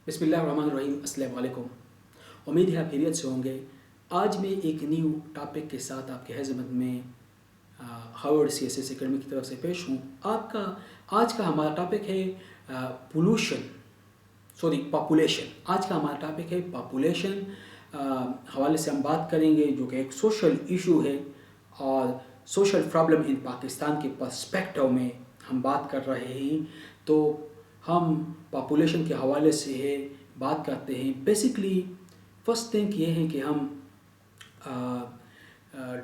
बिस्मिल्लाहिर्रहमानिर्रहीम। अस्सलाम वालेकुम। उम्मीद है आप खैरियत से होंगे। आज मैं एक न्यू टॉपिक के साथ आपके खिदमत में हार्वर्ड सीएसएस एकेडमी की तरफ से पेश हूँ। आज का हमारा टॉपिक है पॉपुलेशन। आज का हमारा टॉपिक है पॉपुलेशन। हवाले से हम बात करेंगे जो कि एक सोशल इशू है और सोशल प्रॉब्लम इन पाकिस्तान के पर्सपेक्टिव में हम बात कर रहे हैं। तो हम पॉपुलेशन के हवाले से बात करते हैं। बेसिकली फर्स्ट थिंग ये है कि हम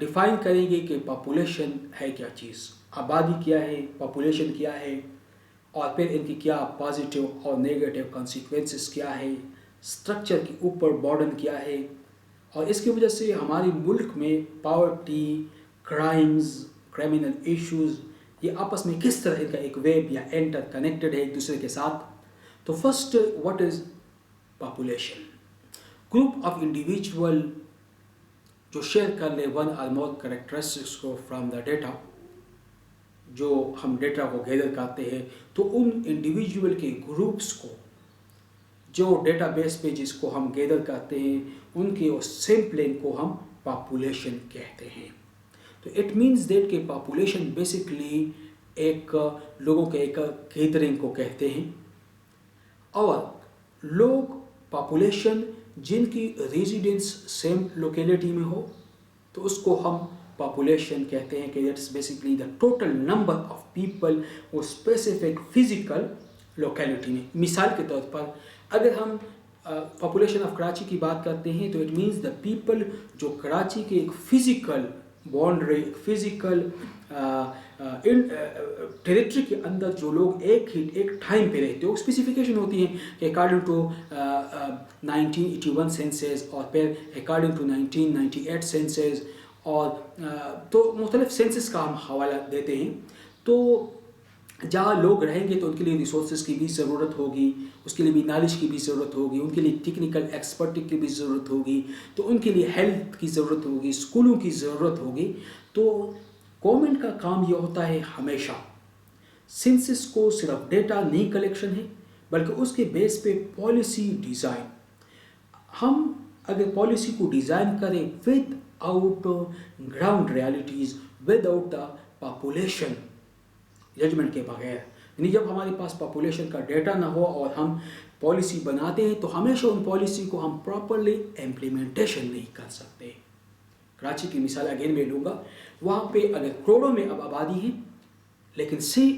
डिफ़ाइन करेंगे कि पॉपुलेशन है क्या चीज़, आबादी क्या है, पॉपुलेशन क्या है, और फिर इनकी क्या पॉजिटिव और नेगेटिव कॉन्सिक्वेंसेस क्या है, स्ट्रक्चर के ऊपर बर्डन क्या है, और इसकी वजह से हमारे मुल्क में पॉवर्टी, क्राइम्स, क्रिमिनल इश्यूज़ ये आपस में किस तरह इनका एक वेब या इंटर कनेक्टेड है एक दूसरे के साथ। तो first, what is population? Group of individual जो शेयर कर ले वन और मोर कैरेक्टरिस्टिक्स को फ्रॉम द डेटा। जो हम डेटा को गैदर करते हैं तो उन इंडिविजुअल के ग्रुप्स को, जो डेटाबेस पे जिसको हम गैदर करते हैं, उनके उस सैम्पलिंग को हम पॉपुलेशन कहते हैं। तो इट मीन्स दैट कि पॉपुलेशन बेसिकली एक लोगों के एक गैदरिंग को कहते हैं। और लोग पॉपुलेशन जिनकी रेजिडेंस सेम लोकेलिटी में हो तो उसको हम पॉपुलेशन कहते हैं कि that's basically the total number of people वो स्पेसिफिक फिजिकल लोकेलिटी में। मिसाल के तौर पर अगर हम पॉपुलेशन ऑफ कराची की बात करते हैं तो इट मीन्स द पीपल जो कराची के एक फिजिकल बाउंड्री, फिजिकल टेरिटरी के अंदर जो लोग एक टाइम पे रहते हो, स्पेसिफिकेशन होती है कि अकॉर्डिंग टू 1981 सेंसस और फिर अकॉर्डिंग टू 1998 सेंसस, और तो मुख्तलिफ सेंसस का हम हवाला देते हैं। तो जहाँ लोग रहेंगे तो उनके लिए रिसोर्सेज की भी ज़रूरत होगी, उसके लिए भी नॉलेज की भी ज़रूरत होगी, उनके लिए टेक्निकल एक्सपर्टी की भी ज़रूरत होगी, तो उनके लिए हेल्थ की ज़रूरत होगी, स्कूलों की ज़रूरत होगी। तो गवर्नमेंट का काम ये होता है हमेशा सेंसस को सिर्फ डेटा नहीं कलेक्शन है बल्कि उसके बेस पे पॉलिसी डिज़ाइन। हम अगर पॉलिसी को डिज़ाइन करें without ground realities, without the population judgement के बगैर, यानी जब हमारे पास पॉपुलेशन का डेटा ना हो और हम पॉलिसी बनाते हैं तो हमेशा उन पॉलिसी को हम प्रॉपरली इम्प्लीमेंटेशन नहीं कर सकते। कराची की मिसाल अगेन मैं लूँगा, वहाँ पे अगर करोड़ों में अब आबादी है लेकिन सी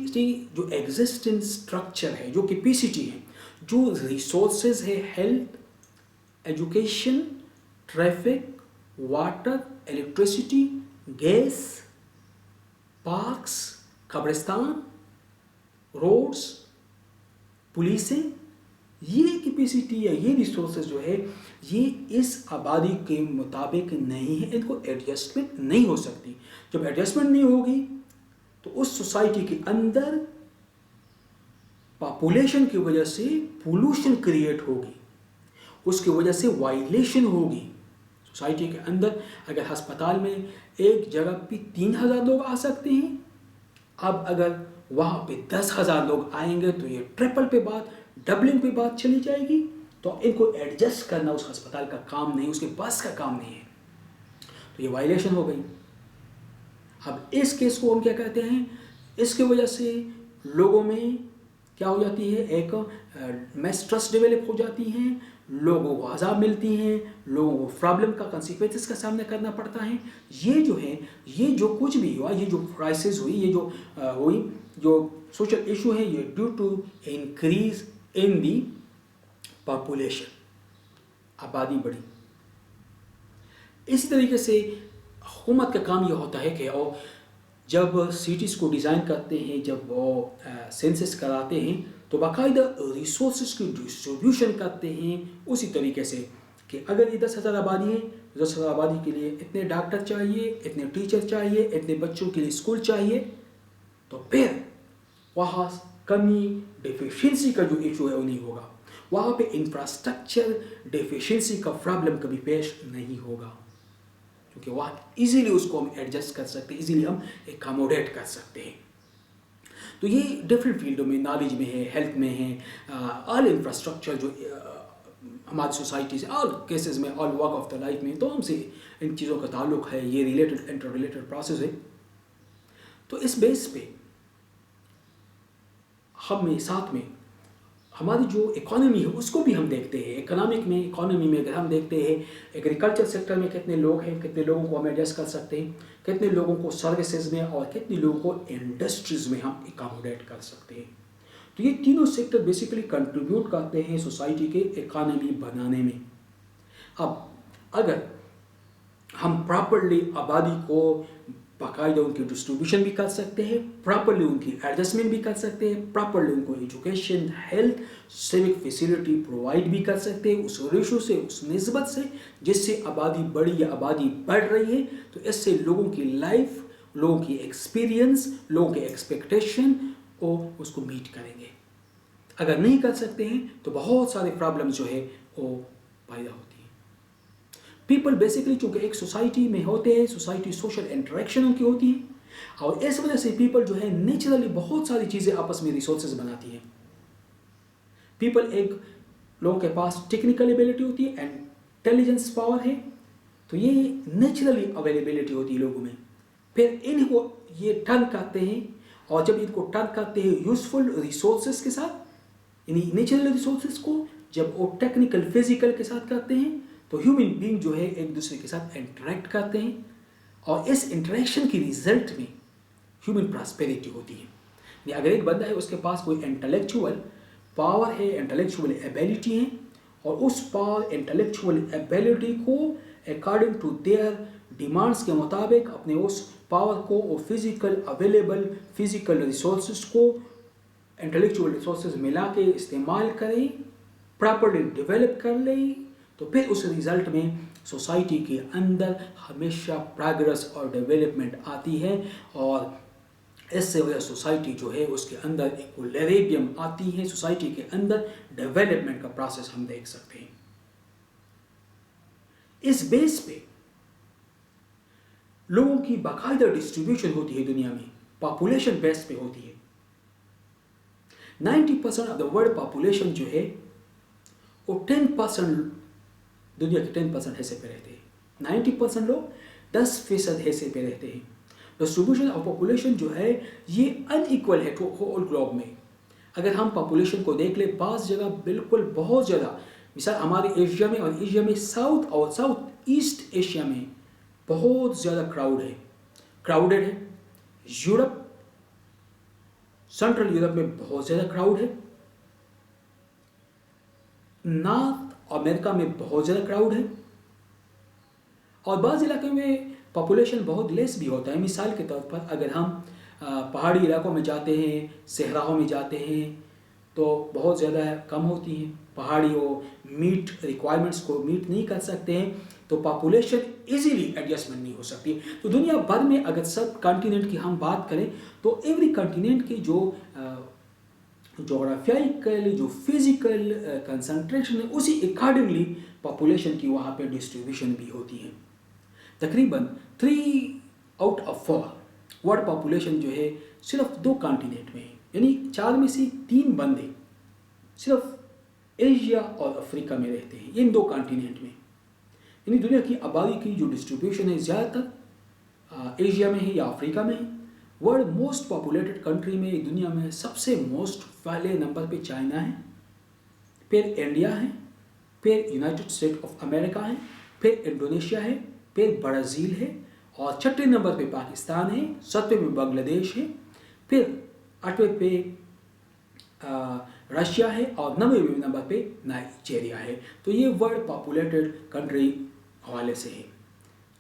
जो एग्जिस्टिंग स्ट्रक्चर है, जो कैपेसिटी है, जो रिसोर्सेज है, health, education, traffic, water, electricity, gas, parks, कब्रिस्तान, रोड्स, पुलिसें, ये कैपेसिटी या ये रिसोर्सेज जो है ये इस आबादी के मुताबिक नहीं है, इनको एडजस्टमेंट नहीं हो सकती। जब एडजस्टमेंट नहीं होगी तो उस सोसाइटी के अंदर पॉपुलेशन की वजह से पोल्यूशन क्रिएट होगी, उसकी वजह से वायलेशन होगी। सोसाइटी के अंदर अगर अस्पताल में एक जगह पे 3000 लोग आ सकते हैं, अब अगर वहाँ पे 10,000 लोग आएंगे तो ये ट्रिपल पे बात, डबलिंग पे बात चली जाएगी। तो इनको एडजस्ट करना उस अस्पताल का काम नहीं, उसके पास का काम नहीं है, तो ये वायलेशन हो गई। अब इस केस को हम क्या कहते हैं, इसके वजह से लोगों में क्या हो जाती है, एक मिसट्रस्ट डेवलप हो जाती है, लोगों को अज़ाब मिलती हैं, लोगों को प्रॉब्लम का कंसिक्वेंसेस का सामना करना पड़ता है। ये जो है, ये जो कुछ भी हुआ, ये जो क्राइसिस हुई, ये जो हुई, जो सोशल इशू है, ये due to increase in the population, आबादी बढ़ी। इसी तरीके से हुकूमत का काम ये होता है कि वो जब सिटीज़ को डिज़ाइन करते हैं, जब वो सेंसस कराते हैं तो बाकायदा रिसोर्सेज की डिस्ट्रीब्यूशन करते हैं उसी तरीके से कि अगर ये 10,000 आबादी है, 10,000 आबादी के लिए इतने डॉक्टर चाहिए, इतने टीचर चाहिए, इतने बच्चों के लिए स्कूल चाहिए। तो फिर वहाँ कमी, डिफिशिएंसी का जो इशू है वो नहीं होगा, वहाँ पे इंफ्रास्ट्रक्चर डिफिशिएंसी का प्रॉब्लम कभी पेश नहीं होगा, क्योंकि वहाँ इजीली उसको हम एडजस्ट कर सकते हैं, इजीली हम एकोमोडेट कर सकते हैं। तो ये डिफरेंट फील्डों में, नॉलेज में है, हेल्थ में है, ऑल इंफ्रास्ट्रक्चर जो हमारी सोसाइटी से, ऑल केसेस में, all work of the life में, तो हमसे इन चीज़ों का ताल्लुक है, ये रिलेटेड इंटर रिलेटेड प्रोसेस है। तो इस बेस पे हम साथ में हमारी जो इकोनॉमी है उसको भी हम देखते हैं। इकोनॉमी में अगर हम देखते हैं एग्रीकल्चर सेक्टर में कितने लोग हैं, कितने लोगों को हम एडजस्ट कर सकते हैं, कितने लोगों को सर्विसेज में और कितने लोगों को इंडस्ट्रीज में हम एकोमोडेट कर सकते हैं। तो ये तीनों सेक्टर बेसिकली कंट्रीब्यूट करते हैं सोसाइटी के इकोनॉमी बनाने में। अब अगर हम प्रॉपरली आबादी को बाकायदा उनकी डिस्ट्रीब्यूशन भी कर सकते हैं, प्रॉपरली उनकी एडजस्टमेंट भी कर सकते हैं, प्रॉपरली उनको education, health, civic facility provide भी कर सकते हैं, उस रेशो से, उस निस्बत से जिससे आबादी बढ़ी या आबादी बढ़ रही है, तो इससे लोगों की लाइफ, लोगों की एक्सपीरियंस, लोगों के एक्सपेक्टेशन को उसको मीट करेंगे। अगर नहीं कर सकते हैं तो बहुत सारे प्रॉब्लम जो है वो पैदा होती है। पीपल बेसिकली चूंकि एक सोसाइटी में होते हैं, सोसाइटी सोशल इंटरेक्शन उनकी होती है, और इस वजह से पीपल जो है नेचुरली बहुत सारी चीज़ें आपस में रिसोर्सेज बनाती हैं। पीपल एक लोगों के पास टेक्निकल एबिलिटी होती है, इंटेलिजेंस पावर है, तो ये नेचुरली अवेलेबिलिटी होती है लोगों में। फिर इनको ये टर्न करते हैं, और जब इनको टर्न करते हैं यूजफुल रिसोर्सेज के साथ, यानी नेचुरल रिसोर्सेज को जब वो टेक्निकल फिजिकल के साथ करते हैं, तो ह्यूमन बीइंग जो है एक दूसरे के साथ इंटरेक्ट करते हैं, और इस इंटरेक्शन की रिजल्ट में ह्यूमन प्रॉस्पेरिटी होती है। अगर एक बंदा है उसके पास कोई इंटेलेक्चुअल पावर है, इंटेलेक्चुअल एबिलिटी है, और उस पावर इंटेलेक्चुअल एबिलिटी को अकॉर्डिंग टू देयर डिमांड्स के मुताबिक अपने उस पावर को और फिजिकल अवेलेबल फिजिकल रिसोर्सेज को इंटेलेक्चुअल रिसोर्सेज मिला के इस्तेमाल करें, प्रॉपरली डेवलप कर लें, तो फिर उस रिजल्ट में सोसाइटी के अंदर हमेशा प्रोग्रेस और डेवलपमेंट आती है, और इससे वजह सोसाइटी जो है उसके अंदर इक्विलिब्रियम आती है, सोसाइटी के अंदर डेवलपमेंट का प्रोसेस हम देख सकते हैं। इस बेस पे लोगों की बाकायदा डिस्ट्रीब्यूशन होती है दुनिया में, पॉपुलेशन बेस पे होती है। 90% ऑफ द वर्ल्ड पॉपुलेशन जो है वो 10%, दुनिया के 10% हिस्से पे रहते हैं। 90% लोग 10% हिस्से पे रहते हैं। डिस्ट्रीब्यूशन ऑफ पॉपुलेशन जो है ये अनइक्वल है होल ग्लोब में। अगर हम पॉपुलेशन को देख ले, बाज़ जगह बिल्कुल बहुत ज़्यादा, मिसाल हमारे एशिया में, और एशिया में साउथ और साउथ ईस्ट एशिया में बहुत ज़्यादा क्राउडेड है। यूरोप, सेंट्रल यूरोप में बहुत ज़्यादा क्राउड है। नॉर्थ अमेरिका में बहुत ज़्यादा क्राउड है, और बाज़ इलाके में पॉपुलेशन बहुत लेस भी होता है। मिसाल के तौर पर अगर हम पहाड़ी इलाकों में जाते हैं, सहराओं में जाते हैं, तो बहुत ज़्यादा कम होती हैं। पहाड़ी वो मीट रिक्वायरमेंट्स को मीट नहीं कर सकते हैं, तो पॉपुलेशन इजीली एडजस्टमेंट नहीं हो सकती। तो दुनिया भर में अगर सब कॉन्टिनेंट की हम बात करें, तो एवरी कॉन्टिनेंट की जो जोग्राफिकली जो फिजिकल कंसंट्रेशन है, उसी अकॉर्डिंगली पॉपुलेशन की वहाँ पे डिस्ट्रीब्यूशन भी होती है। तकरीबन 3 आउट ऑफ 4 वर्ल्ड पॉपुलेशन जो है सिर्फ 2 कॉन्टिनेंट में है, यानी 4 में से 3 बंदे सिर्फ एशिया और अफ्रीका में रहते हैं, इन 2 कॉन्टिनेंट में। यानी दुनिया की आबादी की जो डिस्ट्रीब्यूशन है ज़्यादातर एशिया में है या अफ्रीका में है। वर्ल्ड मोस्ट पॉपुलेटेड कंट्री में दुनिया में सबसे मोस्ट पहले नंबर पे चाइना है, फिर इंडिया है, फिर यूनाइटेड स्टेट ऑफ अमेरिका है, फिर इंडोनेशिया है, फिर ब्राज़ील है, और 6ठे नंबर पे पाकिस्तान है, 7वें पे बांग्लादेश है, फिर 8वें पे रशिया है, और 9वें नंबर पे नाइजीरिया है। तो ये वर्ल्ड पॉपुलेटेड कंट्री हवाले से है।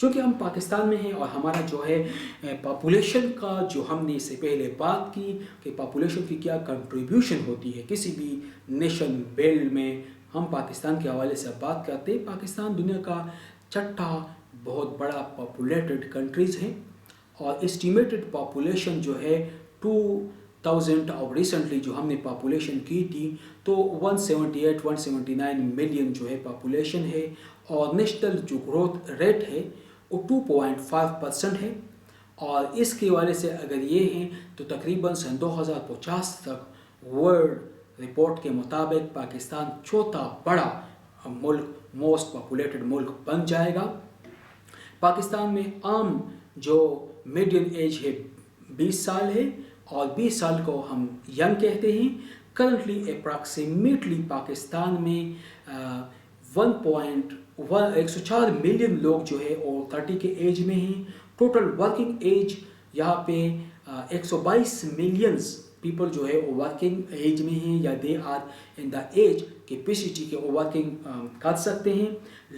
चूँकि हम पाकिस्तान में हैं, और हमारा जो है पॉपुलेशन का जो हमने इससे पहले बात की कि पॉपुलेशन की क्या कंट्रीब्यूशन होती है किसी भी नेशन बिल्ड में, हम पाकिस्तान के हवाले से बात करते हैं। पाकिस्तान दुनिया का 6ठा बहुत बड़ा पॉपुलेटेड कंट्रीज़ है, और एस्टिमेटेड पॉपुलेशन जो है 2000 और रिसेंटली जो हमने पॉपुलेशन की थी, तो 178-179 मिलियन जो है पॉपुलेशन है, और नेशनल जो ग्रोथ रेट है वो 2.5% है, और इसके हवाले से अगर ये हैं तो तकरीबन सन 2050 तक वर्ल्ड रिपोर्ट के मुताबिक पाकिस्तान चौथा बड़ा मुल्क, मोस्ट पॉपुलेटेड मुल्क बन जाएगा। पाकिस्तान में आम जो मीडियन एज है 20 साल है और 20 साल को हम यंग कहते हैं। करंटली अप्रॉक्सीमेटली पाकिस्तान में 104 मिलियन लोग जो है और 30 के एज में हैं। टोटल वर्किंग एज यहाँ पे 122 मिलियंस पीपल जो है वो वर्किंग एज में हैं या they are in the age capacity के वर्किंग कर सकते हैं।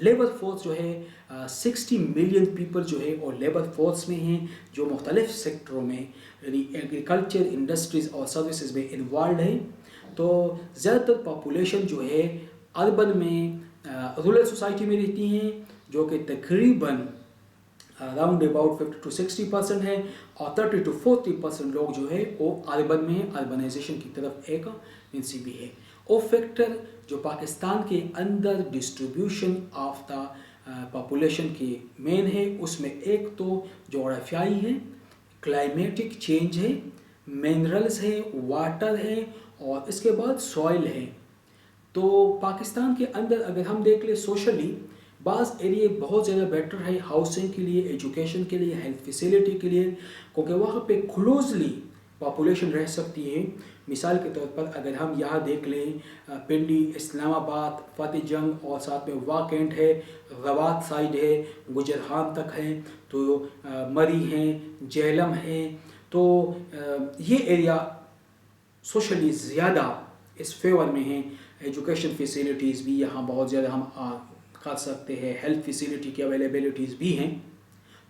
लेबर फोर्स जो है 60 मिलियन पीपल जो है और लेबर फोर्स में हैं जो मुख्तलिफ सेक्टरों में यानी एग्रीकल्चर, इंडस्ट्रीज़ और सर्विसेज में इन्वॉल्व हैं। तो ज़्यादातर पॉपुलेशन जो है अर्बन में रूरल सोसाइटी में रहती हैं जो कि तकरीबन अराउंड अबाउट 50 to 60% है और 30 to 40% लोग जो है वो अर्बन में है। अर्बनाइजेशन की तरफ एक निस्बी है। वो फैक्टर जो पाकिस्तान के अंदर डिस्ट्रीब्यूशन ऑफ द पॉपुलेशन के मेन है, उसमें एक तो जोग्राफियाई है, क्लाइमेटिक चेंज है, मिनरल्स है, वाटर है और इसके बाद सॉइल है। तो पाकिस्तान के अंदर अगर हम देख ले सोशली बाज़ एरिया बहुत ज़्यादा बेटर है हाउसिंग के लिए, एजुकेशन के लिए, हेल्थ फैसिलिटी के लिए, क्योंकि वहाँ पे क्लोजली पॉपुलेशन रह सकती है। मिसाल के तौर पर अगर हम यहाँ देख लें पिंडी, इस्लामाबाद, फतेह जंग और साथ में वाकेंट है, रवात साइड है, गुजरहान तक है, तो मरी हैं, जेलम है, तो ये एरिया सोशली ज़्यादा इस फेवर में हैं। एजुकेशन फैसिलिटीज़ भी यहाँ बहुत ज़्यादा हम कर सकते हैं, हेल्थ फैसिलिटी की अवेलेबिलिटीज़ भी हैं,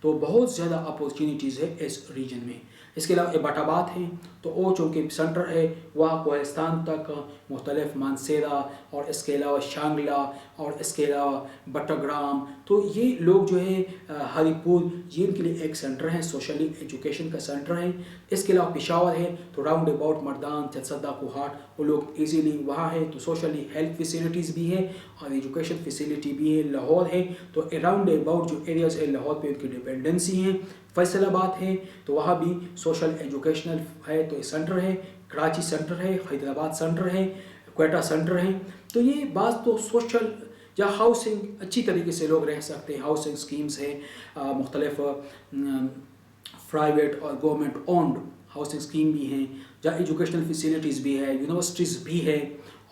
तो बहुत ज़्यादा अपॉर्चुनिटीज़ है इस रीजन में। इसके अलावा एबाटाबाद है तो वो चूँकि सेंटर है वहाँ कोहिस्तान तक मुख्तलिफ मानसेरा और इसके अलावा शांगला और इसके अलावा बट्टाग्राम, तो ये लोग जो है हरीपुर ये इनके लिए एक सेंटर है, सोशली एजुकेशन का सेंटर है। इसके अलावा पेशावर है तो राउंड अबाउट मर्दान, चसदा, कोहाट वो लोग इजीली वहाँ है, तो सोशली हेल्थ फैसिलिटीज़ भी है और एजुकेशन फैसिलिटी भी है। लाहौर है तो अराउंड अबाउट जो एरियाज़ है लाहौर पे उनकी डिपेंडेंसी है। फैसलाबाद है तो वहाँ भी सोशल एजुकेशनल है तो सेंटर है। कराची सेंटर है, हैदराबाद सेंटर है, क्वेटा सेंटर है। तो ये बात तो सोशल या हाउसिंग अच्छी तरीके से लोग रह सकते हैं। हाउसिंग स्कीम्स है, मुख्तलिफ प्राइवेट और गवर्नमेंट ओन्ड हाउसिंग स्कीम भी हैं, जहाँ एजुकेशनल फैसिलिटीज़ भी है, यूनिवर्सिटीज़ भी है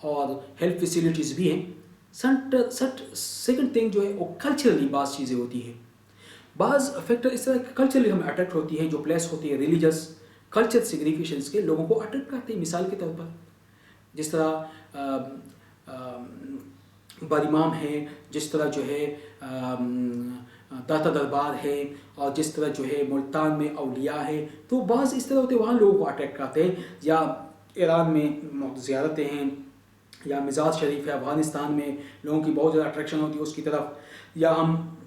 और हेल्थ फैसिलिटीज़ भी हैं। सेकंड थिंग जो है वो कल्चरली बाज़ चीज़ें होती हैं, बाज़ फैक्टर इस तरह कल्चरली हमें अट्रैक्ट होती है। जो प्लेस होती है रिलीजियस कल्चर सिग्निफिकेशंस के लोगों को अट्रैक्ट करते हैं। मिसाल के तौर पर जिस तरह बरीमाम है, जिस तरह जो है दाता दरबार है और जिस तरह जो है मुल्तान में अवलिया है, तो बाज़ इस तरह होते हैं वहाँ लोगों को अट्रैक्ट करते हैं। या ईरान में ज़ियारतें हैं या मिज़ाज शरीफ है, अफ़गानिस्तान में लोगों की बहुत ज़्यादा अट्रैक्शन होती है उसकी तरफ। या हम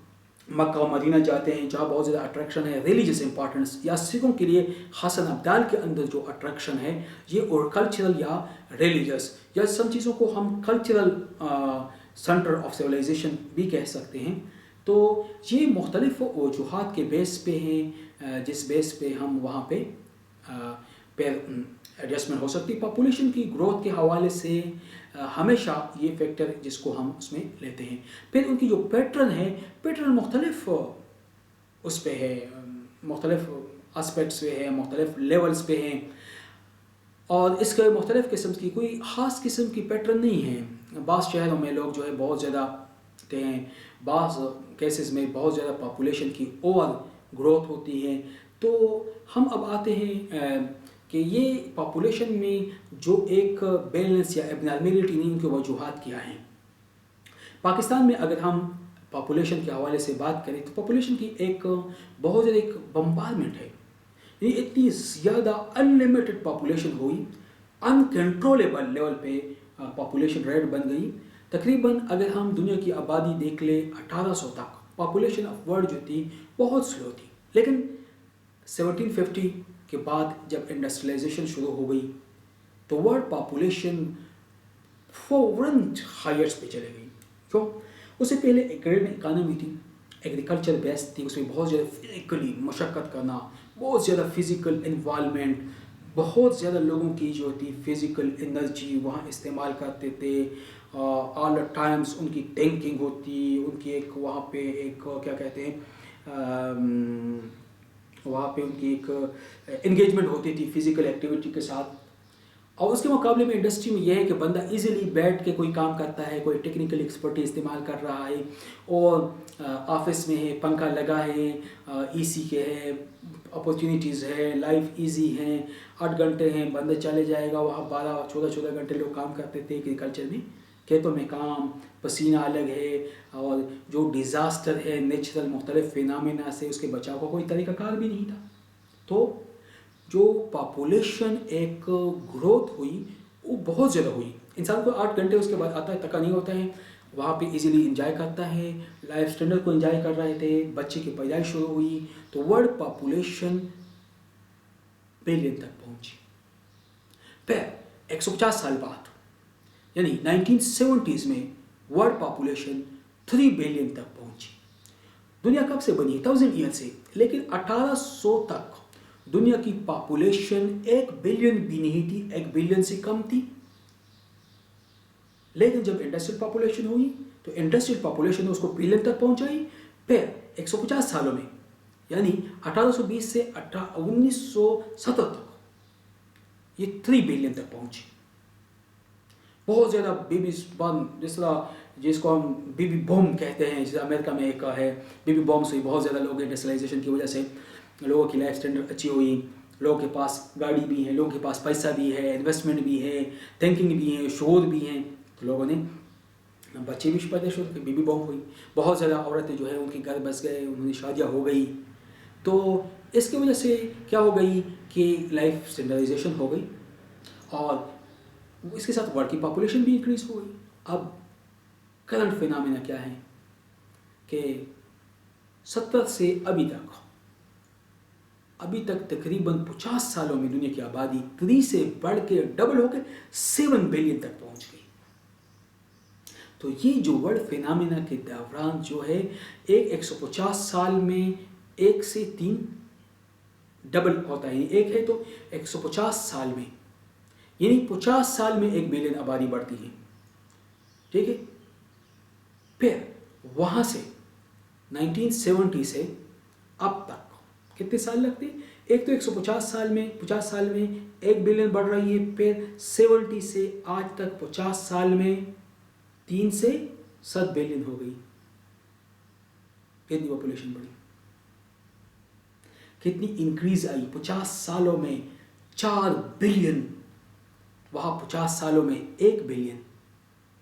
मक्का और मदीना जाते हैं जहाँ बहुत ज़्यादा अट्रैक्शन है रिलीजियस इंपॉर्टेंस। या सिखों के लिए हसन अब्दाल के अंदर जो अट्रैक्शन है ये और कल्चरल या रिलीजियस, या सब चीज़ों को हम कल्चरल सेंटर ऑफ सिविलाइजेशन भी कह सकते हैं। तो ये मुख्तलिफ वजूहात के बेस पे हैं जिस बेस पे हम वहाँ पे एडजस्टमेंट हो सकती है। पॉपुलेशन की ग्रोथ के हवाले से हमेशा ये फैक्टर जिसको हम उसमें लेते हैं। फिर उनकी जो पैटर्न है, पैटर्न मुख्तलिफ उस पे है, मुख्तलिफ एस्पेक्ट्स पे है, मुख्तलिफ लेवल्स पे हैं और इसके मुख्तलिफ किस्म की कोई ख़ास किस्म की पैटर्न नहीं है। बाज़ शहरों में लोग जो है बहुत ज़्यादा होते हैं, बाज़ केसेस में बहुत ज़्यादा पॉपुलेशन की ओवर ग्रोथ होती है। तो हम अब आते हैं कि ये पॉपुलेशन में जो एक बैलेंस या एबनॉर्मलिटी नहीं, उनके वजूहात क्या हैं। पाकिस्तान में अगर हम पॉपुलेशन के हवाले से बात करें तो पॉपुलेशन की एक बहुत ज़्यादा एक बम्बारमेंट है। ये इतनी ज़्यादा अनलिमिटेड पॉपुलेशन हुई, अनकंट्रोलेबल लेवल पे पॉपुलेशन रेट बन गई। तकरीबन अगर हम दुनिया की आबादी देख ले 1800 तक पॉपुलेशन ऑफ वर्ल्ड जो थी बहुत स्लो थी, लेकिन 1750 के बाद जब इंडस्ट्रियलाइजेशन शुरू हो गई तो वर्ल्ड पॉपुलेशन फौरन हायर्स पे चले गई। क्यों? उससे पहले एग्रेरियन इकानमी थी, एग्रीकल्चर बेस्ड थी, उसमें बहुत ज़्यादा फिजिकली मशक्क़त करना बहुत ज़्यादा फिज़िकल इन्वॉल्वमेंट, बहुत ज़्यादा लोगों की जो होती फिज़िकल एनर्जी वहाँ इस्तेमाल करते थे। ऑल द टाइम्स उनकी थिंकिंग होती, उनकी एक वहाँ पे एक क्या कहते हैं, वहाँ पे उनकी एक एंगेजमेंट होती थी फिज़िकल एक्टिविटी के साथ। और उसके मुकाबले में इंडस्ट्री में यह है कि बंदा इजीली बैठ के कोई काम करता है, कोई टेक्निकल एक्सपर्टी इस्तेमाल कर रहा है, और ऑफिस में है, पंखा लगा है, एसी के है, अपॉर्चुनिटीज़ है, लाइफ इजी है, 8 घंटे हैं, बंदा चले जाएगा वहाँ। 12-14 घंटे लोग काम करते थे एग्रीकल्चर में, खेतों में काम, पसीना अलग है, और जो डिज़ास्टर है नेचुरल मुख्तलिफ फिनामिना से उसके बचाव का कोई तरीक़ाकार भी नहीं था। तो जो पॉपुलेशन एक ग्रोथ हुई वो बहुत ज़्यादा हुई। इंसान को 8 घंटे उसके बाद आता है, तका नहीं होता है, वहाँ पे इजीली इंजॉय करता है, लाइफ स्टैंडर्ड को इंजॉय कर रहे थे, बच्चे की पैदाइश शुरू हुई, तो वर्ल्ड पॉपुलेशन बिलियन तक पहुँची। फिर 150 साल बाद यानी 1970s में वर्ल्ड पॉपुलेशन 3 बिलियन तक पहुँची। दुनिया कब से बनी? 1000 ईयर से, लेकिन 1800 तक दुनिया की पॉपुलेशन 1 बिलियन भी नहीं थी, 1 बिलियन से कम थी। लेकिन जब इंडस्ट्रियल पॉपुलेशन हुई तो इंडस्ट्रियल पॉपुलेशन ने उसको बिलियन तक पहुंचाई। फिर 150 सालों में यानी 1820 से 1970 तक ये 3 बिलियन तक पहुंची। बहुत ज़्यादा बेबी बम, जिसको हम बेबी बम कहते हैं, जैसे अमेरिका में एक है बेबी बम्स हुई, बहुत ज़्यादा लोग इंडस्ट्रियलाइजेशन की वजह से लोगों की लाइफ स्टैंडर्ड अच्छी हुई, लोगों के पास गाड़ी भी है, लोगों के पास पैसा भी है, इन्वेस्टमेंट भी है, थिंकिंग भी है, शोध भी हैं, तो लोगों ने बच्चे भी पैदा शुरू किए, बेबी बम हुई, बहुत ज़्यादा औरतें जो है उनके घर बस गए, उन्होंने शादियाँ हो गई। तो इसकी वजह से क्या हो गई कि लाइफ स्टैंडर्डाइजेशन हो गई, और इसके साथ वर्ल्ड की पॉपुलेशन भी इंक्रीज हो गई। अब करंट फिनोमेना क्या है कि 70 से अभी तक तकरीबन 50 सालों में दुनिया की आबादी 3 से बढ़ के डबल होकर 7 बिलियन तक पहुंच गई। तो ये जो वर्ल्ड फिनोमेना के दौरान जो है 150 साल में 1 से 3 डबल होता है। एक है तो 150 साल में यानी 50 साल में 1 बिलियन आबादी बढ़ती है, ठीक है। फिर वहां से 1970 से अब तक कितने साल लगते हैं? एक तो 150 साल में 50 साल में 1 बिलियन बढ़ रही है, फिर 70 से आज तक 50 साल में 3 से 7 बिलियन हो गई। कितनी पॉपुलेशन बढ़ी, कितनी इंक्रीज आई 50 सालों में? 4 बिलियन, वहां 50 सालों में 1 बिलियन,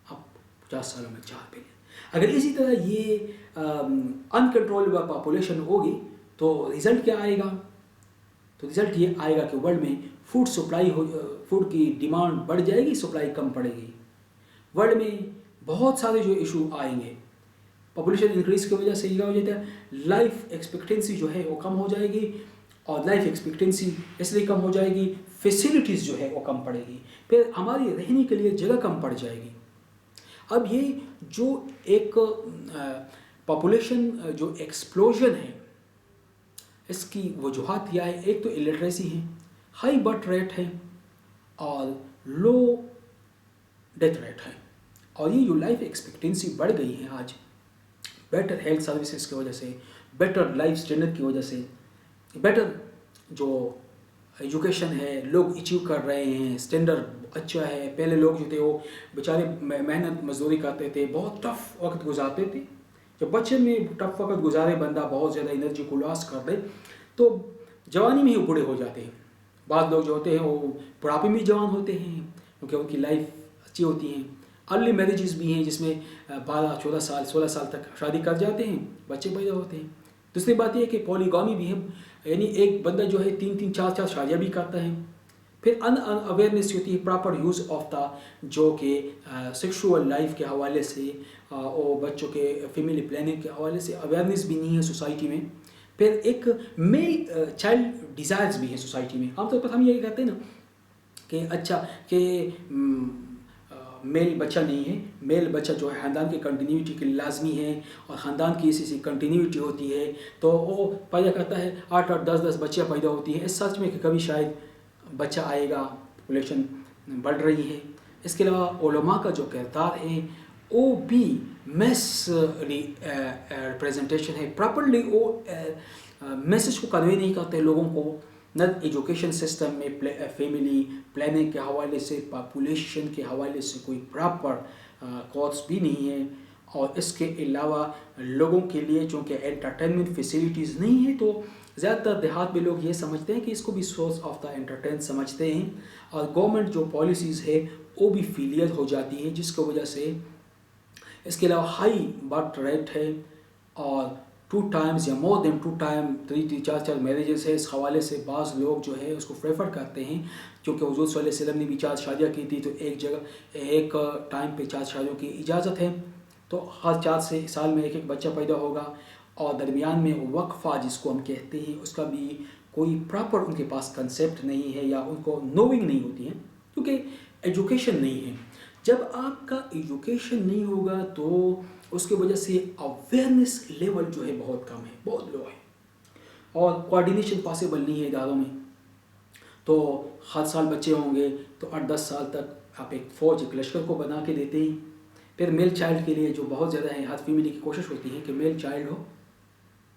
अब 50 सालों में 4 बिलियन। अगर इसी तरह ये अनकंट्रोलेबल पॉपुलेशन होगी तो रिजल्ट क्या आएगा? तो रिजल्ट ये आएगा कि वर्ल्ड में फूड सप्लाई फूड की डिमांड बढ़ जाएगी, सप्लाई कम पड़ेगी। वर्ल्ड में बहुत सारे जो इशू आएंगे पॉपुलेशन इंक्रीज की वजह से, ये हो जाता है लाइफ एक्सपेक्टेंसी जो है वो कम हो जाएगी, और लाइफ एक्सपेक्टेंसी इसलिए कम हो जाएगी, फैसिलिटीज़ जो है वो कम पड़ेगी, फिर हमारी रहने के लिए जगह कम पड़ जाएगी। अब ये जो एक पॉपुलेशन जो एक्सप्लोजन है इसकी वजूहत क्या है? एक तो इलिटरेसी है, हाई बर्थ रेट है, और लो डेथ रेट है। और ये जो लाइफ एक्सपेक्टेंसी बढ़ गई है आज बेटर हेल्थ सर्विसेज की वजह से, बेटर लाइफ स्टैंडर्ड की वजह से, बेटर जो एजुकेशन है, लोग अचीव कर रहे हैं, स्टैंडर्ड अच्छा है। पहले लोग जो थे वो बेचारे मेहनत मजदूरी करते थे, बहुत टफ वक्त गुजारते थे। जब बच्चे में टफ वक्त गुजारे, बंदा बहुत ज़्यादा एनर्जी को लॉस कर दे तो जवानी में ही बूढ़े हो जाते हैं। बाद लोग जो होते हैं वो बुढ़ापे में जवान होते हैं क्योंकि उनकी लाइफ अच्छी होती है। अर्ली मैरिजेस भी हैं जिसमें 12-14 साल 16 साल तक शादी कर जाते हैं, बच्चे पैदा होते हैं। दूसरी बात यह है कि पॉलीगामी भी है, यानी एक बंदा जो है 3-3 4-4 शादियाँ भी करता है। फिर अवेयरनेस होती है प्रॉपर यूज़ ऑफ द जो कि सेक्सुअल लाइफ के हवाले से और बच्चों के फैमिली प्लानिंग के हवाले से अवेयरनेस भी नहीं है सोसाइटी में। फिर एक मेल चाइल्ड डिज़ायर्स भी है सोसाइटी में। आमतौर पर हम ये कहते हैं ना कि अच्छा कि मेल बच्चा नहीं है। मेल बच्चा जो है ख़ानदान की कंटिन्यूटी के लिए लाजमी है, और ख़ानदान की ऐसी कंटिन्यूटी होती है तो वो पैदा करता है। 8-8 10-10 बच्चियाँ पैदा होती हैं। इस सच में कि कभी शायद बच्चा आएगा, पॉपुलेशन बढ़ रही है। इसके अलावा उलमा का जो किरदार है वो भी मिस रिप्रेजेंटेशन है। प्रॉपरली वो मैसेज को कन्वे नहीं करते लोगों को। न एजुकेशन सिस्टम में फैमिली प्लानिंग के हवाले से, पॉपुलेशन के हवाले से कोई प्रॉपर कोर्स भी नहीं है। और इसके अलावा लोगों के लिए चूँकि एंटरटेनमेंट फैसिलिटीज़ नहीं है, तो ज़्यादातर देहात में लोग ये समझते हैं कि इसको भी सोर्स ऑफ द एंटरटेन समझते हैं, और गवर्नमेंट जो पॉलिसीज़ है वो भी फेलियर हो जाती है, जिसकी वजह से। इसके अलावा हाई बर्थ रेट है, और 2 टाइम्स या मोर देन 2 टाइम 3-4 मैरिजेस है। इस हवाले से बाज़ लोग जो है उसको प्रेफर करते हैं, क्योंकि हुज़ूर सल्लल्लाहु अलैहि वसल्लम ने भी 4 शादियाँ की थी, तो एक टाइम पे 4 शादियों की इजाज़त है। तो हर 4 से साल में एक बच्चा पैदा होगा, और दरमियान में वक्फ़ा जिसको हम कहते हैं उसका भी कोई प्रॉपर उनके पास कंसेप्ट नहीं है, या उनको नोइंग नहीं होती है, क्योंकि एजुकेशन नहीं है। जब आपका एजुकेशन नहीं होगा तो उसकी वजह से अवेयरनेस लेवल जो है बहुत कम है, बहुत लो है, और कोऑर्डिनेशन पॉसिबल नहीं है इदारों में। तो हर साल बच्चे होंगे तो 8-10 साल तक आप एक फ़ौज, एक लश्कर को बना के देते हैं। फिर मेल चाइल्ड के लिए जो बहुत ज़्यादा है, हर फैमिली की कोशिश होती है कि मेल चाइल्ड हो,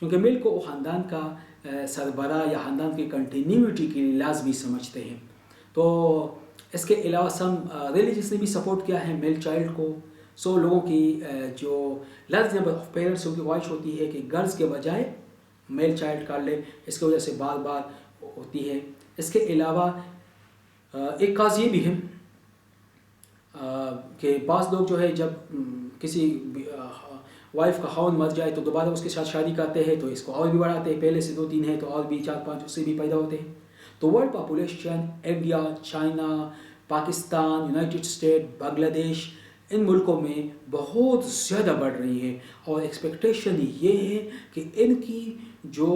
क्योंकि मेल को वो ख़ानदान का सरबरा या ख़ानदान की कंटिन्यूटी के लिए लाजमी समझते हैं। तो इसके अलावा सम रिलीजियस ने भी सपोर्ट किया है मेल चाइल्ड को। सो लोगों की जो लार्ज नंबर ऑफ पेरेंट्स की ख्वाहिश होती है कि गर्ल्स के बजाय मेल चाइल्ड कर ले, इसकी वजह से बार बार होती है। इसके अलावा एक काज ये भी है कि बाज़ लोग जो है जब किसी वाइफ का खाउन मर जाए तो दोबारा उसके साथ शादी करते हैं, तो इसको और भी बढ़ाते हैं। पहले से 2-3 है तो और भी 4-5 उससे भी पैदा होते हैं। तो world population India, China, Pakistan, United State, Bangladesh, इन मुल्कों में बहुत ज़्यादा बढ़ रही है, और एक्सपेक्टेशन ये है कि इनकी जो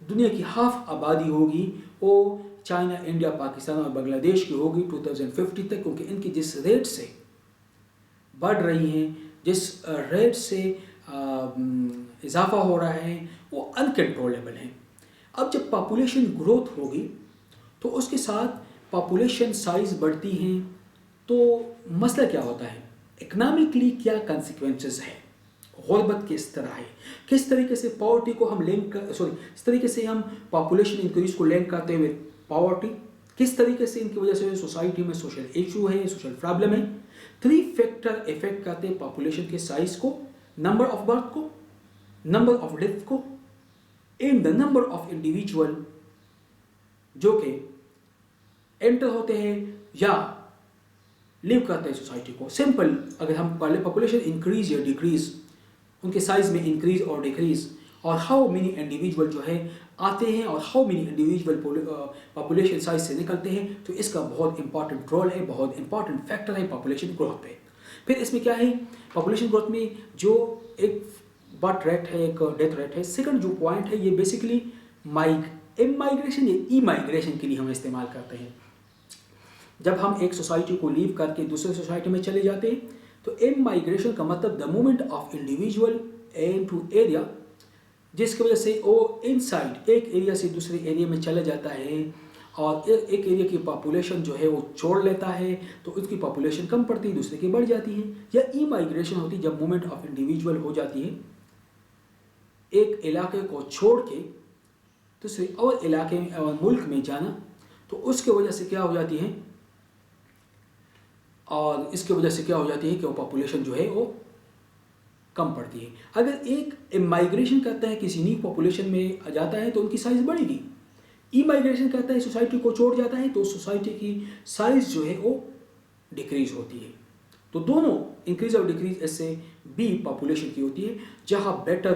दुनिया की हाफ आबादी होगी वो चाइना, इंडिया, पाकिस्तान और बांग्लादेश की होगी 2050 तक, क्योंकि इनकी जिस रेट से बढ़ रही हैं, जिस रेट से इजाफा हो रहा है, वो अनकंट्रोलेबल है। अब जब पॉपुलेशन ग्रोथ होगी तो उसके साथ पॉपुलेशन साइज़ बढ़ती हैं, तो मसला क्या होता है, इकनॉमिकली क्या कंसिक्वेंसेस है, गुर्बत किस तरह है, किस तरीके से पॉवर्टी को हम इस तरीके से हम पॉपुलेशन इंक्रीज को लिंक करते हुए पॉवर्टी, किस तरीके से इनकी वजह से सोसाइटी में सोशल इशू है, सोशल प्रॉब्लम है। 3 फैक्टर इफेक्ट करते हैं पॉपुलेशन के साइज को, नंबर ऑफ बर्थ को, नंबर ऑफ डेथ को, and the number of individual जो कि एंटर होते हैं या लिव करते हैं सोसाइटी को। सिंपल अगर हम पहले पॉपुलेशन इंक्रीज या डिक्रीज, उनके साइज में इंक्रीज और डिक्रीज, और हाउ मेनी इंडिविजुअल जो है आते हैं और how many individual population size से निकलते हैं, तो इसका बहुत इंपॉर्टेंट रोल है, बहुत इंपॉर्टेंट फैक्टर है पॉपुलेशन ग्रोथ पे। फिर इसमें क्या है, पॉपुलेशन ग्रोथ में जो एक बर्थ रेट है, एक डेथ रेट है। सेकंड जो पॉइंट है, ये बेसिकली इमाइग्रेशन या ई माइग्रेशन के लिए हम इस्तेमाल करते हैं। जब हम एक सोसाइटी को लीव करके दूसरे सोसाइटी में चले जाते हैं, तो इमाइग्रेशन का मतलब the movement of individual into area, जिसकी वजह से वो इनसाइड एक एरिया से दूसरे एरिया में चला जाता है, और एक एरिया की पॉपुलेशन जो है वो छोड़ लेता है, तो उसकी पॉपुलेशन कम पड़ती है, दूसरे की बढ़ जाती है। या ई माइग्रेशन होती है जब मूवमेंट ऑफ इंडिविजुअल हो जाती है, एक इलाके को छोड़ के दूसरे और इलाके और मुल्क में जाना, तो उसके वजह से क्या हो जाती है, और इसके वजह से क्या हो जाती है कि वो पॉपुलेशन जो है वो कम पड़ती है। अगर एक माइग्रेशन करता है, किसी न्यू पॉपुलेशन में जाता है, तो उनकी साइज बढ़ेगी। ई माइग्रेशन करता है, सोसाइटी को छोड़ जाता है, तो सोसाइटी की साइज जो है वो डिक्रीज होती है। तो दोनों इंक्रीज और डिक्रीज इससे भी पॉपुलेशन की होती है। जहाँ बेटर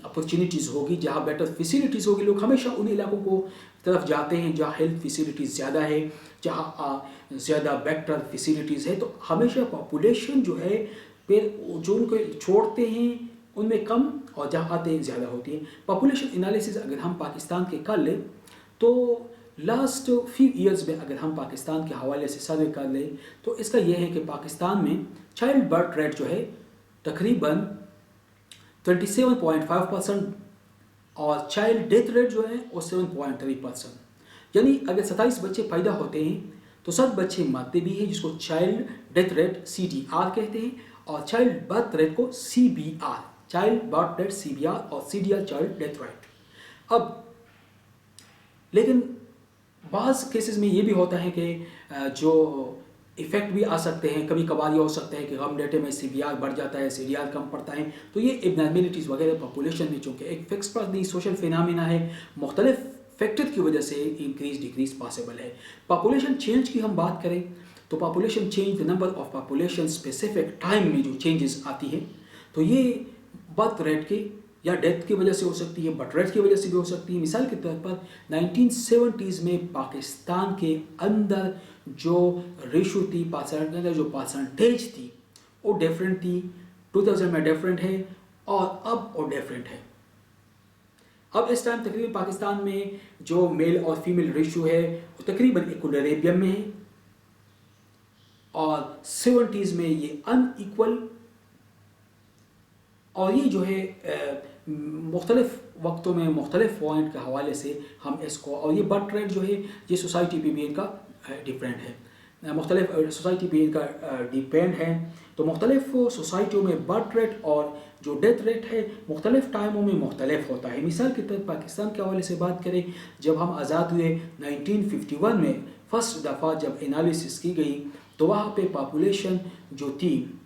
अपॉर्चुनिटीज़ होगी, जहाँ बेटर फैसिलिटीज़ होगी, लोग हमेशा उन इलाकों को तरफ जाते हैं जहाँ हेल्थ फैसिलिटीज़ ज़्यादा है, जहाँ ज़्यादा बेटर फैसिलिटीज़ है। तो हमेशा पॉपुलेशन जो है फिर जो उनको छोड़ते हैं उनमें कम, और जहाँ आते हैं ज़्यादा होती है। पॉपुलेशन एनालिसिस अगर हम पाकिस्तान के कर लें, तो लास्ट फ्यू ईयर्स में अगर हम पाकिस्तान के हवाले से सर्वे कर लें तो इसका यह है कि पाकिस्तान में चाइल्ड बर्थ रेट जो है तकरीबन 27.5% और चाइल्ड डेथ रेट जो है वो 7.3%। यानी अगर 27 बच्चे पैदा होते हैं तो 7 बच्चे मरते भी हैं, जिसको चाइल्ड डेथ रेट CDR कहते हैं, और चाइल्ड बर्थ रेट को CBR, child birth rate CBR, और CDR चाइल्ड डेथ रेट। अब लेकिन बाज़ केसेस में ये भी होता है कि जो इफ़ेक्ट भी आ सकते हैं, कभी कभार ये हो सकता है कि गम डेटे में CBR बढ़ जाता है, CDR कम पड़ता है। तो ये एबनॉर्मलिटीज़ वगैरह पॉपुलेशन में चूँकि एक फिक्स पर नहीं सोशल फिनोमेना है, मुख्तलिफ फैक्टर की वजह से इंक्रीज डिक्रीज पॉसिबल है। पॉपुलेशन चेंज की हम बात करें तो population change, the number of population specific time में जो चेंजेस आती है, तो ये बर्थ रेट के या डेथ की वजह से हो सकती है, बर्थ रेट की वजह से भी हो सकती है। मिसाल के तौर पर 1970s में पाकिस्तान के अंदर जो रेशो थी, जो परसेंटेज थी, वो डिफरेंट थी, 2000 में डिफरेंट है, और अब वो डिफरेंट है। अब इस टाइम तकरीबन पाकिस्तान में जो मेल और फीमेल रेशो है वो तकरीबन इक्विलिब्रियम में है, और 70s में ये अनइक्वल, और ये जो है मुख्तलिफ वक्तों में मुख्तलिफ पॉइंट के हवाले से हम इसको, और ये बर्थ रेट जो है ये सोसाइटी पे भी इनका डिफरेंट है, मुख्तलिफ सोसाइटी पे इनका डिपेंड है। तो मुख्तलिफ सोसाइटियों में बर्थ रेट और जो डेथ रेट है मुख्तलिफ टाइमों में मुख्तलिफ होता है। मिसाल के तौर पाकिस्तान के हवाले से बात करें, जब हम आज़ाद हुए 1951 में फर्स्ट दफ़ा जब एनालिसिस की गई तो वहाँ पे पॉपुलेशन जो थी,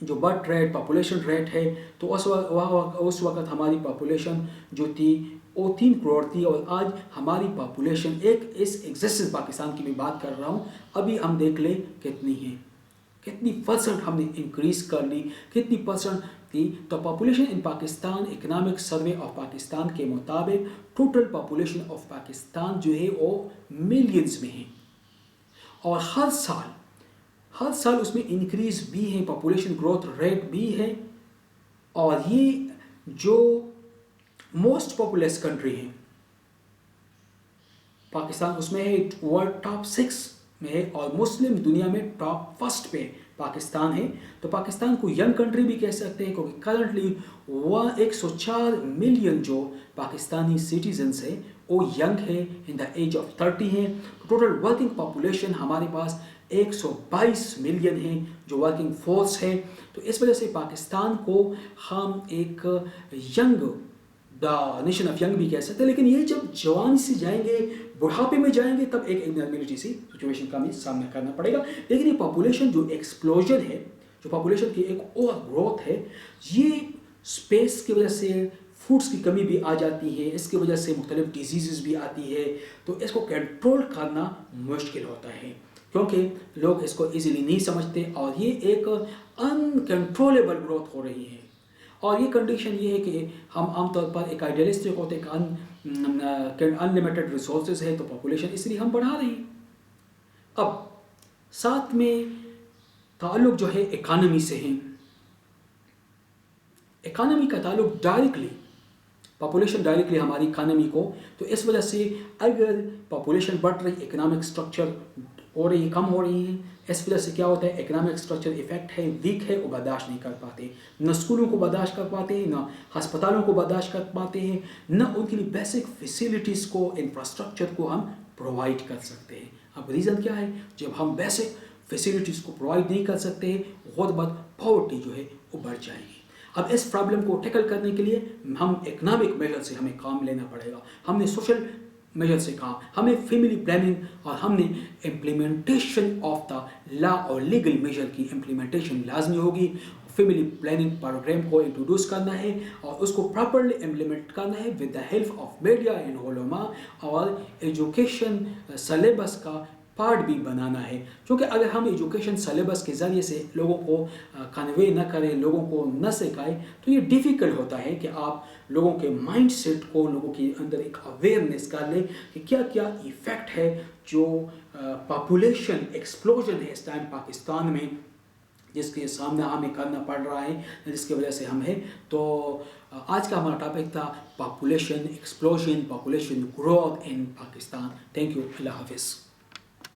जो बर्थ रेट पॉपुलेशन रेट है, तो उस वक्त हमारी पॉपुलेशन जो थी वो 3 करोड़ थी, और आज हमारी पॉपुलेशन इस एग्जिस्टेंस पाकिस्तान की भी बात कर रहा हूँ, अभी हम देख ले कितनी है, कितनी परसेंट हमने इंक्रीज कर ली, कितनी परसेंट थी। तो population in Pakistan, economic survey of Pakistan के मुताबिक टोटल पॉपुलेशन ऑफ पाकिस्तान जो है वो मिलियंस में है, और हर साल उसमें इंक्रीज भी है, पॉपुलेशन ग्रोथ रेट भी है। और ये जो मोस्ट पॉपुलस कंट्री है पाकिस्तान, उसमें है वर्ल्ड टॉप 6 में है, और मुस्लिम दुनिया में टॉप फर्स्ट पे पाकिस्तान है। तो पाकिस्तान को यंग कंट्री भी कह सकते हैं, क्योंकि करंटली 104 मिलियन जो पाकिस्तानी सिटीजन्स है वो यंग है, इन द एज ऑफ 30 है। टोटल वर्किंग पॉपुलेशन हमारे पास 122 मिलियन है जो वर्किंग फोर्स है। तो इस वजह से पाकिस्तान को हम एक young, the nation of young भी कह सकते हैं। लेकिन ये जब जवानी से जाएंगे, बुढ़ापे में जाएंगे, तब एक इनर्मिलिटी सी सिचुएशन का हमें सामना करना पड़ेगा। लेकिन ये पॉपुलेशन जो एक्सप्लोजन है, जो पॉपुलेशन की एक ओवर ग्रोथ है, ये स्पेस की वजह से, फूड्स की कमी भी आ जाती है, इसकी वजह से मुख्तलिफ डिजीज़ भी आती है। तो इसको कंट्रोल करना मुश्किल होता है, क्योंकि लोग इसको इजीली नहीं समझते, और ये एक अनकंट्रोलेबल ग्रोथ हो रही है। और ये कंडीशन ये है कि हम आमतौर पर एक आइडियलिस्टिक होते हैं, अनलिमिटेड रिसोर्सेज है, तो पॉपुलेशन इसलिए हम बढ़ा रहे हैं। अब साथ में ताल्लुक जो है इकानमी से है, इकानमी का ताल्लुक डायरेक्टली, पॉपुलेशन डायरेक्टली हमारी इकानमी को, तो इस वजह से अगर पॉपुलेशन बढ़ रही, इकोनॉमिक स्ट्रक्चर हो रही, कम हो रही है, इस वजह से क्या होता है, इकोनॉमिक स्ट्रक्चर इफेक्ट है, वीक है, वो बर्दाश्त नहीं कर पाते, न स्कूलों को बर्दाश्त कर पाते हैं, न अस्पतालों को बर्दाश्त कर पाते हैं, न उनके लिए बेसिक फैसिलिटीज़ को, इंफ्रास्ट्रक्चर को हम प्रोवाइड कर सकते हैं। अब रीज़न क्या है, जब हम बेसिक फैसिलिटीज़ को प्रोवाइड नहीं कर सकते हैं, बहुत बहुत पॉवर्टी जो है वो बढ़ जाएगी। अब इस प्रॉब्लम को टैकल करने के लिए हम इकोनॉमिक मेजर से हमें काम लेना पड़ेगा, हमने सोशल मेजर से काम, हमें फैमिली प्लानिंग, और हमने इम्प्लीमेंटेशन ऑफ द लॉ और लीगल मेजर की इम्प्लीमेंटेशन लाजमी होगी। फैमिली प्लानिंग प्रोग्राम को इंट्रोड्यूस करना है और उसको प्रॉपरली इम्प्लीमेंट करना है with the help of media and उलमा, और एजुकेशन सिलेबस का पार्ट भी बनाना है। क्योंकि अगर हम एजुकेशन सिलेबस के ज़रिए से लोगों को कन्वे न करें, लोगों को न सिखाएं, तो ये डिफ़िकल्ट होता है कि आप लोगों के माइंड सेट को, लोगों के अंदर एक अवेयरनेस कर लें कि क्या क्या इफ़ेक्ट है जो पॉपुलेशन एक्सप्लोजन है इस टाइम पाकिस्तान में, जिसके सामना हमें करना पड़ रहा है, जिसकी वजह से हम हैं। तो आज का हमारा टॉपिक था population explosion, population growth in Pakistan. Thank you, Allah हाफिज़।